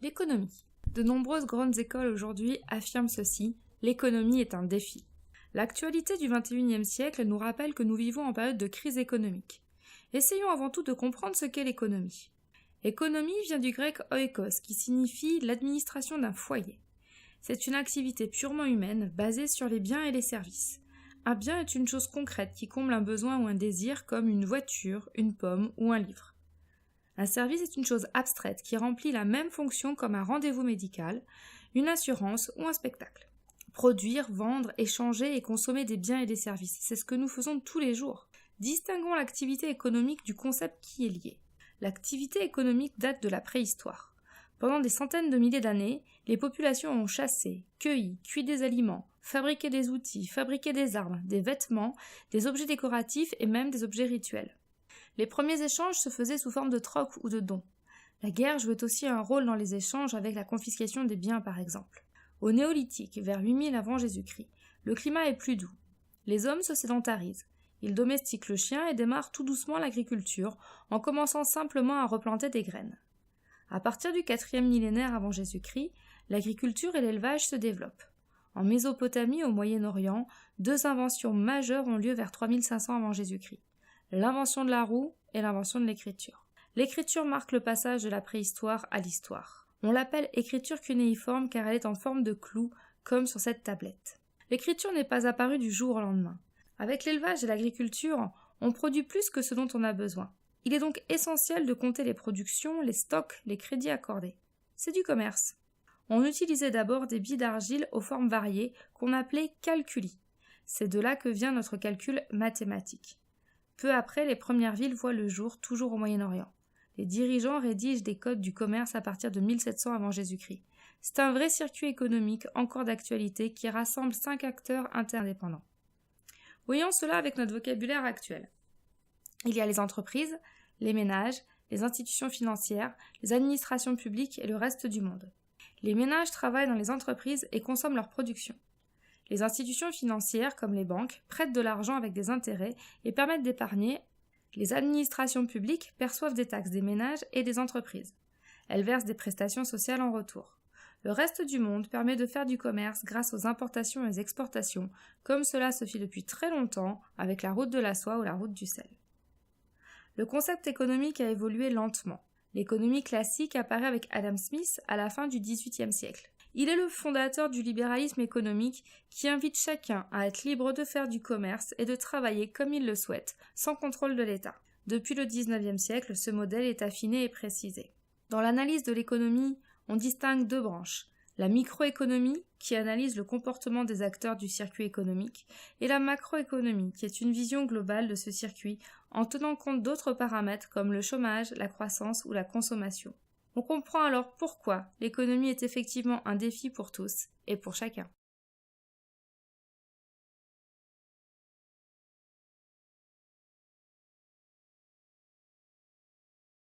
L'économie. De nombreuses grandes écoles aujourd'hui affirment ceci, l'économie est un défi. L'actualité du XXIe siècle nous rappelle que nous vivons en période de crise économique. Essayons avant tout de comprendre ce qu'est l'économie. Économie vient du grec oikos, qui signifie l'administration d'un foyer. C'est une activité purement humaine, basée sur les biens et les services. Un bien est une chose concrète qui comble un besoin ou un désir comme une voiture, une pomme ou un livre. Un service est une chose abstraite qui remplit la même fonction comme un rendez-vous médical, une assurance ou un spectacle. Produire, vendre, échanger et consommer des biens et des services, c'est ce que nous faisons tous les jours. Distinguons l'activité économique du concept qui est lié. L'activité économique date de la préhistoire. Pendant des centaines de milliers d'années, les populations ont chassé, cueilli, cuit des aliments, fabriqué des outils, fabriqué des armes, des vêtements, des objets décoratifs et même des objets rituels. Les premiers échanges se faisaient sous forme de troc ou de dons. La guerre jouait aussi un rôle dans les échanges avec la confiscation des biens par exemple. Au néolithique, vers 8000 avant Jésus-Christ, le climat est plus doux. Les hommes se sédentarisent. Ils domestiquent le chien et démarrent tout doucement l'agriculture en commençant simplement à replanter des graines. À partir du 4e millénaire avant Jésus-Christ, l'agriculture et l'élevage se développent. En Mésopotamie, au Moyen-Orient, 2 inventions majeures ont lieu vers 3500 avant Jésus-Christ. L'invention de la roue et l'invention de l'écriture. L'écriture marque le passage de la préhistoire à l'histoire. On l'appelle écriture cunéiforme car elle est en forme de clou, comme sur cette tablette. L'écriture n'est pas apparue du jour au lendemain. Avec l'élevage et l'agriculture, on produit plus que ce dont on a besoin. Il est donc essentiel de compter les productions, les stocks, les crédits accordés. C'est du commerce. On utilisait d'abord des billes d'argile aux formes variées qu'on appelait calculi. C'est de là que vient notre calcul mathématique. Peu après, les premières villes voient le jour, toujours au Moyen-Orient. Les dirigeants rédigent des codes du commerce à partir de 1700 avant Jésus-Christ. C'est un vrai circuit économique encore d'actualité qui rassemble 5 acteurs interdépendants. Voyons cela avec notre vocabulaire actuel. Il y a les entreprises, les ménages, les institutions financières, les administrations publiques et le reste du monde. Les ménages travaillent dans les entreprises et consomment leur production. Les institutions financières, comme les banques, prêtent de l'argent avec des intérêts et permettent d'épargner. Les administrations publiques perçoivent des taxes des ménages et des entreprises. Elles versent des prestations sociales en retour. Le reste du monde permet de faire du commerce grâce aux importations et aux exportations, comme cela se fait depuis très longtemps avec la route de la soie ou la route du sel. Le concept économique a évolué lentement. L'économie classique apparaît avec Adam Smith à la fin du XVIIIe siècle. Il est le fondateur du libéralisme économique qui invite chacun à être libre de faire du commerce et de travailler comme il le souhaite, sans contrôle de l'État. Depuis le XIXe siècle, ce modèle est affiné et précisé. Dans l'analyse de l'économie, on distingue 2 branches. La microéconomie, qui analyse le comportement des acteurs du circuit économique, et la macroéconomie, qui est une vision globale de ce circuit en tenant compte d'autres paramètres comme le chômage, la croissance ou la consommation. On comprend alors pourquoi l'économie est effectivement un défi pour tous et pour chacun.